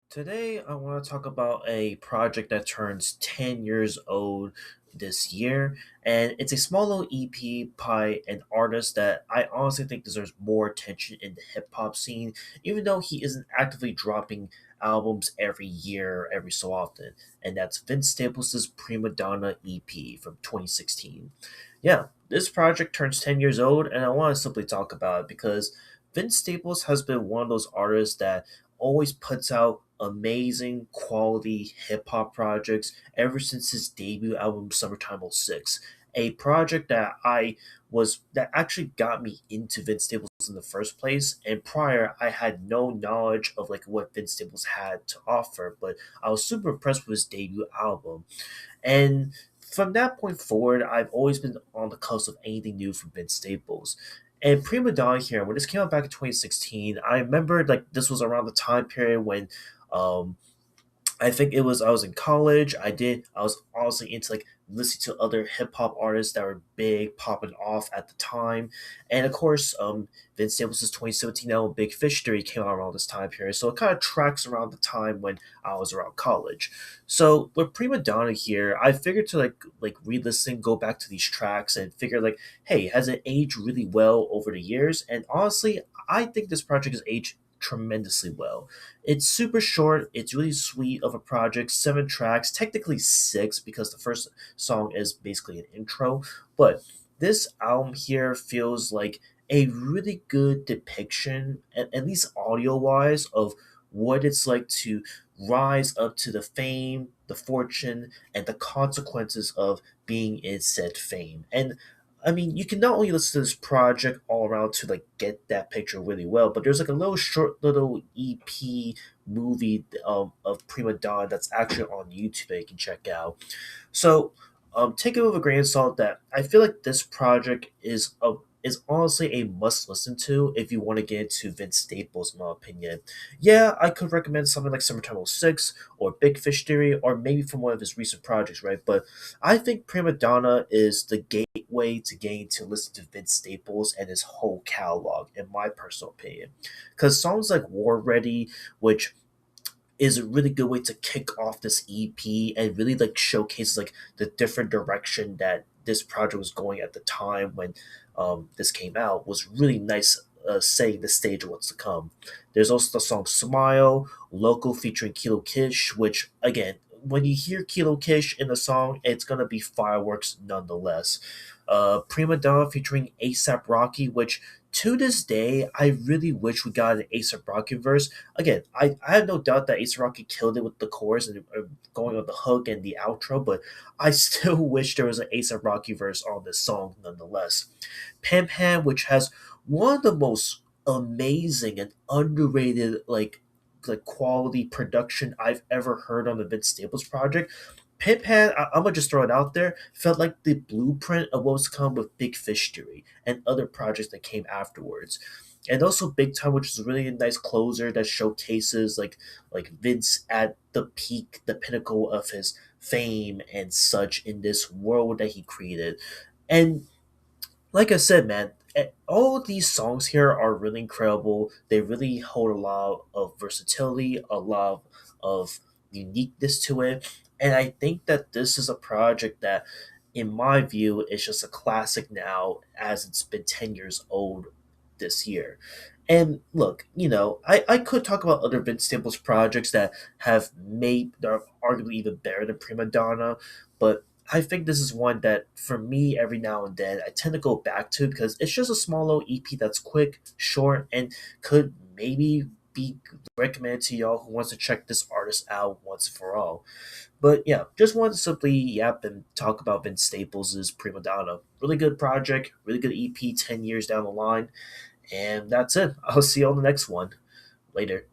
Today, I want to talk about a project that turns 10 years old this year, and it's a small little EP by an artist that I honestly think deserves more attention in the hip hop scene, even though he isn't actively dropping albums every year, every so often. And that's Vince Staples' Prima Donna EP from 2016. Yeah, this project turns 10 years old, and I want to simply talk about it because Vince Staples has been one of those artists that always puts out amazing quality hip hop projects ever since his debut album Summertime '06. A project that actually got me into Vince Staples in the first place. And prior, I had no knowledge of like what Vince Staples had to offer, but I was super impressed with his debut album. And from that point forward, I've always been on the cusp of anything new from Vince Staples. And Prima Donna here, when this came out back in 2016, I remember like this was around the time period when um, I think it was I was in college. I was honestly into like listening to other hip hop artists that were big popping off at the time, and of course, Vince Staples' 2017 album Big Fish Theory came out around this time period, so it kind of tracks around the time when I was around college. So with Prima Donna here, I figured to like re-listen, go back to these tracks, and figure like, hey, has it aged really well over the years? And honestly, I think this project has aged tremendously well. It's super short. It's really sweet of a project. 7 tracks, technically six because the first song is basically an intro. But this album here feels like a really good depiction, at least audio wise, of what it's like to rise up to the fame, the fortune, and the consequences of being in said fame. And I mean, you can not only listen to this project all around to like get that picture really well, but there's like a little short little EP movie of Prima Donna that's actually on YouTube that you can check out. So take it with a grain of salt that I feel like this project is honestly a must listen to if you want to get into Vince Staples, in my opinion. Yeah, I could recommend something like Summertime '06 or Big Fish Theory or maybe from one of his recent projects, right? But I think Prima Donna is the gateway to getting to listen to Vince Staples and his whole catalog, in my personal opinion. Because songs like War Ready, which is a really good way to kick off this EP and really like showcases like the different direction that this project was going at the time when this came out was really nice. Setting the stage of what's to come. There's also the song "Smile," local featuring Kilo Kish, which again, when you hear Kilo Kish in the song, it's gonna be fireworks nonetheless. Prima Donna featuring ASAP Rocky, which to this day, I really wish we got an ASAP Rocky verse. Again, I have no doubt that ASAP Rocky killed it with the chorus and going on the hook and the outro, but I still wish there was an ASAP Rocky verse on this song nonetheless. Pam Pam, which has one of the most amazing and underrated like quality production I've ever heard on the Vince Staples project. Pitpan, I'm gonna just throw it out there, felt like the blueprint of what was to come with Big Fish Theory and other projects that came afterwards. And also Big Time, which is a really nice closer that showcases like Vince at the peak, the pinnacle of his fame and such in this world that he created. And like I said, man, all of these songs here are really incredible. They really hold a lot of versatility, a lot of uniqueness to it. And I think that this is a project that, in my view, is just a classic now as it's been 10 years old this year. And look, I could talk about other Vince Staples projects that are arguably even better than Prima Donna, but I think this is one that, for me, every now and then, I tend to go back to because it's just a small little EP that's quick, short, and could maybe be recommended to y'all who wants to check this artist out once for all. But yeah, just wanted to simply yap and talk about Vince Staples' Prima Donna. Really good project, really good EP 10 years down the line, and that's it. I'll see you on the next one. Later.